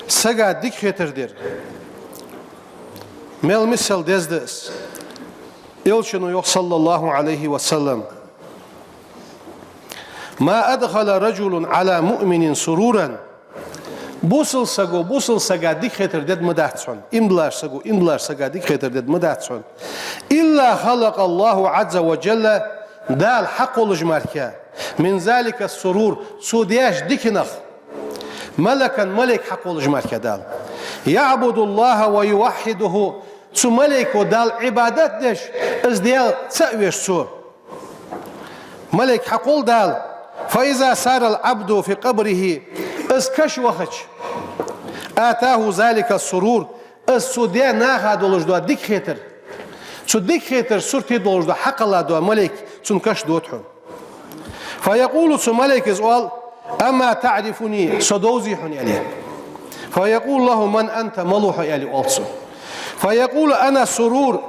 Saga dik getirdir. Mel misal dezdes. Elçinu yok sallallahu aleyhi ve sellem. Ma adkhala raculun ala mu'minin sururan. Busıl saga dik getirdir mudatsun. İmdlar saga dik getirdir mudatsun. İlla halakallahu azza ve celle dal haqqul jmarka. Min zalika surur sudiyash dikinakh. ملكا ملك حق الجمال كدال يعبد الله ويوحده سو ملك ودال عبادات دش از ديال تسويش سو ملك حق دال فإذا سار العبد في قبره از كش وخش آتاه ذلك السرور از سو ديا ناها دولج دو ديك خيتر سو ديك خيتر سورتي دولج دو حق الله دو ملك سن كش دوتحن فيقول سو ملك ازوال أما تعرفني صدوزي حنيالي فيقول له من أنت ملوح يالي ألسو فيقول أنا سرور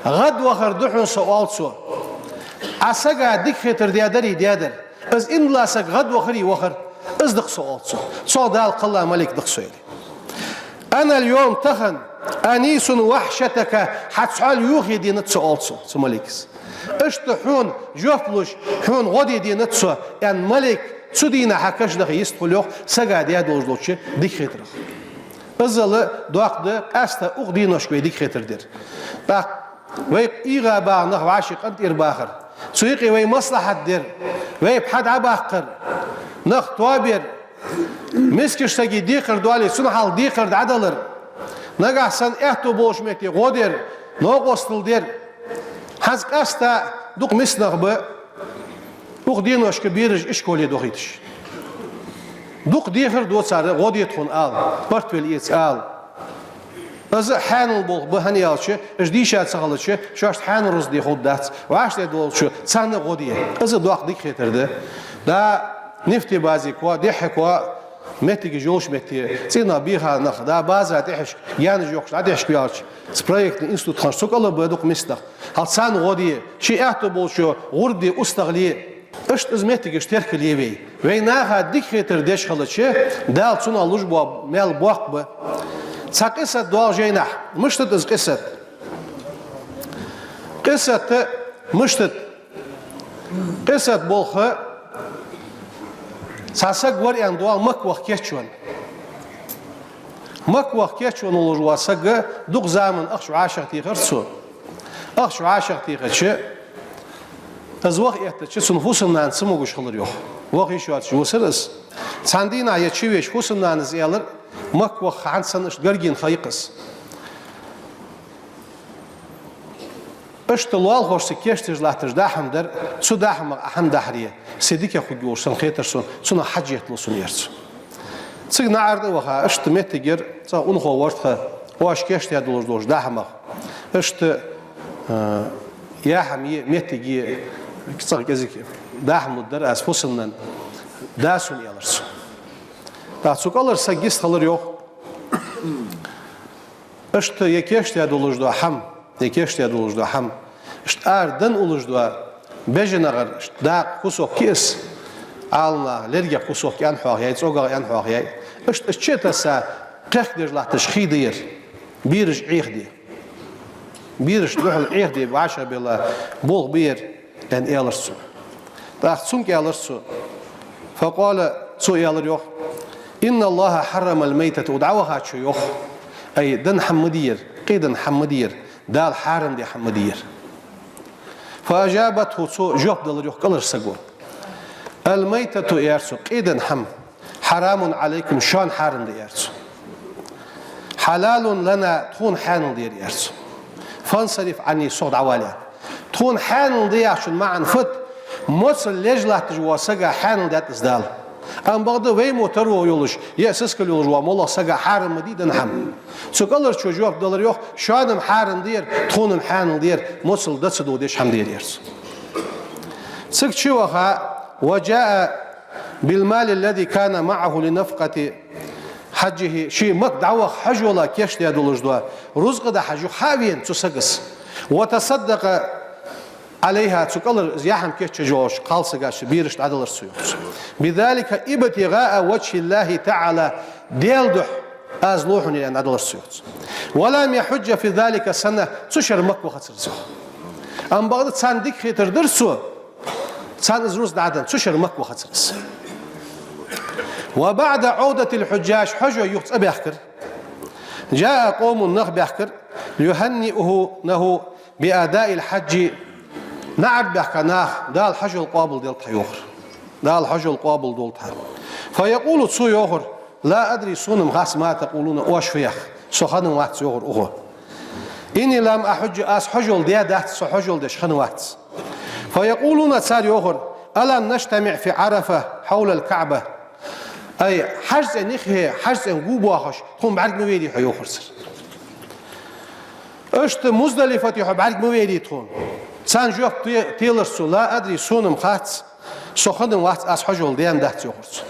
غد وخر دحن سؤالسو عساقا ديك خيتر ديادر از إن لاسك غد وخري وخر از دق سؤالسو سؤال دال قلا ملك دق سؤالي أنا اليوم تخن أنيس وحشتك حتسعال يوخي دي نت سؤالسو سو ملكس اشتحون جوفلوش حون غدي دي نتسو يعني ملك سودينا حكش دخي يستقلوه سجاد يا دوزلوتش ديك خطر. أزل داقد أستا أقديناش كوي ديك خطر دير. باق ويب إيغا باع نخ عاشق أنت إرباخر. سويقي وي مصلحة دير. ويب حد عباقر. نخ توابير. مسكش تجي ديقر دوالي سنحال ديقر عدلر. نجح سن إحتو بوش متي غودير. نوقستل دير. حزق أستا دوق مسنخ ب. دوق دينوش كبيرج إشكولي دوخيتش دوق ديخر دو صار غودي تخون آل برتويل إيتس آل از حانل بول بهني آلش إجديشات سغلش شاش حان روز دي خود دات وعاش دي دولش صار غودي از دوق ديك خيتر ده دا نفتي بازي كوا ضحكوا متي جوش متي سينا بيها نخ دا بازا تحش يعني جوش عديش بيارش سبرايكت إنستوت خان سوكالا بدوق مستخ هل صار غودي شيء أحتو بولشو غردي أستغلي اشت ازمتك اشترك ليبي وينها ديك خيتر ديش خلتشي دال صنع لجبوا مال بوق ب ساقسة دوال جينح مشتت از قصة مشتت قصة بولخة ساسق وريان دوال مك وخيتشون ولجوا سق دوق زامن اخشو عاشق تيخرسو اخشو عاشق تيخرسو از وقت احتیاج سنفوسم نان سموگوش خلر yok. وقت işuat şu sırız. Sandina ya çiveş fusum nanız yalar. Mak وقت hansan iş gergin hayqız. اشتلوال hoşsa keştiz lahtır dahamdır. Su daham aham dahriye. Sedik ya xuyorsan xetersun. Suna hac yetlusun yersin. Çıg nardı vaha işt metiger. Sa un xovartha. Oş keşti yadulur doş dahamaq. İşt ya hamiye metigi كسر كذي داهم الدر أسفوسنا داسون يالرس. داسوك الله سجست خلر يوه. اشت يكيشت يدولج دوا حم يكيشت يدولج دوا حم. اشت أردن أولج دوا بيجنا غر اشت دا خصوص كيس عالنا لرجع خصوص كأن حاجة يتوقع أن حاجة. اشت الشتاء سا تخدج لا تشخيدير بيرج عيخدي بيرج روح العيخدي بعشرة بلا بول بير أن يالرسو. تأخذون كيالرسو. فقال سو يالر يوخ. إن الله حرم الميتة ودعوها شو يوخ. أي دن حمدير قيدن حمدير دال حارم دي حمدير. فأجابته سو جوب دلر يوخ قلر سقو. الميتة يارسو قيدن حم حرام عليكم شان حارم دي يارسو. حلال لنا تون حان دير يارسو. فانصرف عني صوت عوالي. تون حانل دي عشان معن فت مصر لجلة تجوا سجى حانل ده تزدال أم بعد وي موتر ويولش يأسس كل يولش ومالله سجى حارم مديد نحم سو كلر شو جواب دلر يوخ شانم حارم دير تونم حانل دير مصر ده سدو ديش حم دير يرس سك شوها وجاء بالمال الذي كان معه لنفقة حجه شيء مك دعوة حج ولا كيش ده دولش دوا رزق ده حج حاوين تسقس وتصدق عليها تقلر زياحم كيش جوش قال سجاش بيرش عدل السيوف بذلك ابتغاء وجه الله تعالى ديلدح از لوحن يعني أدلر سيوت ولم يحج في ذلك سنة تشر مكة خسرزه أم بعد تصندق خيتر درسو تصند زروس دعدن تشر مكة خسرز وبعد عودة الحجاج حجوا يخص أبي أحكر جاء قوم نخ بيحكر ليهنئه له بأداء الحج نعد بحكناه دا الحج القابل ديال يوخر دا الحج القابل دول فيقول تسو يوخر لا أدري صونم غاس ما تقولون أوش فيخ سخن وقت يوخر أخو إني لم أحج أس حجل ديا دات سو حجل ديش خن وقت فيقولون تسار يوخر ألا نجتمع في عرفة حول الكعبة أي حجز نخه حجز نجوب واخش تكون بعد مويدي حيوخر سر أشت مزدلفة يحب بعد مويدي تكون سان جوب تيلرسو لا أدري صونم خات سخن وقت أس حجل ديا دات يوخر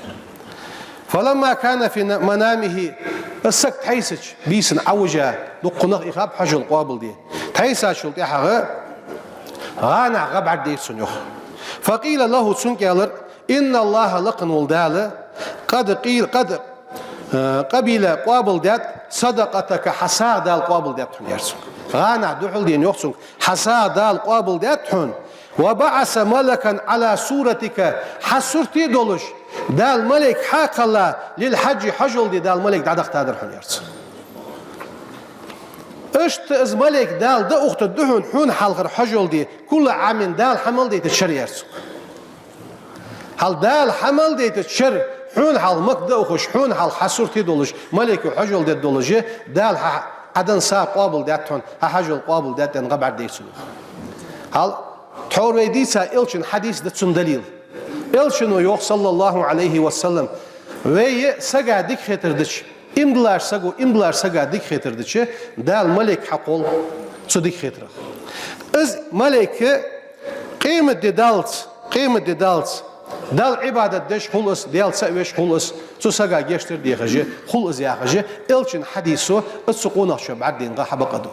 فلما كان في منامه السك تحيسج بيسن عوجة دقنق إخاب حجل قابل دي تحيسج شلت يحغ غانا غبع ديسن يخ فقيل له تسنكيلر إن الله لقن والدالة قد قبل قابل دات صدقتك حساد القابل دات يرسون غانا دحل دين يخسون حساد القابل دات وبعث ملكا على صورتك حسرتي دولش دال ملك حاق الله للحج حجل دي دال ملك دعدق تادر حن يرسون اشت از ملك دال دا اخت دهن حون حلقر حجل دي كل عام دال حمل دي تشر يرسون هل دال حمل دي تشر حون حال مكدا اخش حون حال حسرتي دولش ملك حجل دي دولش دال عدن سا قابل داتون حجل قابل داتن غبر ديسون هل تحور ويديسا إلشن حديث دتسن دليل إلشنو يوخ صلى الله عليه وسلم وي سجا ديك خطردش إمدلار سجا ديك خطردش دال ملك حقول صديق خطر إز ملك قيمة دالت دال عبادة دش خلص دال سويش خلص سجا جشتر دي خجي خلص يا خجي إلشن حديثه السقونة شو بعدين غا حبقدو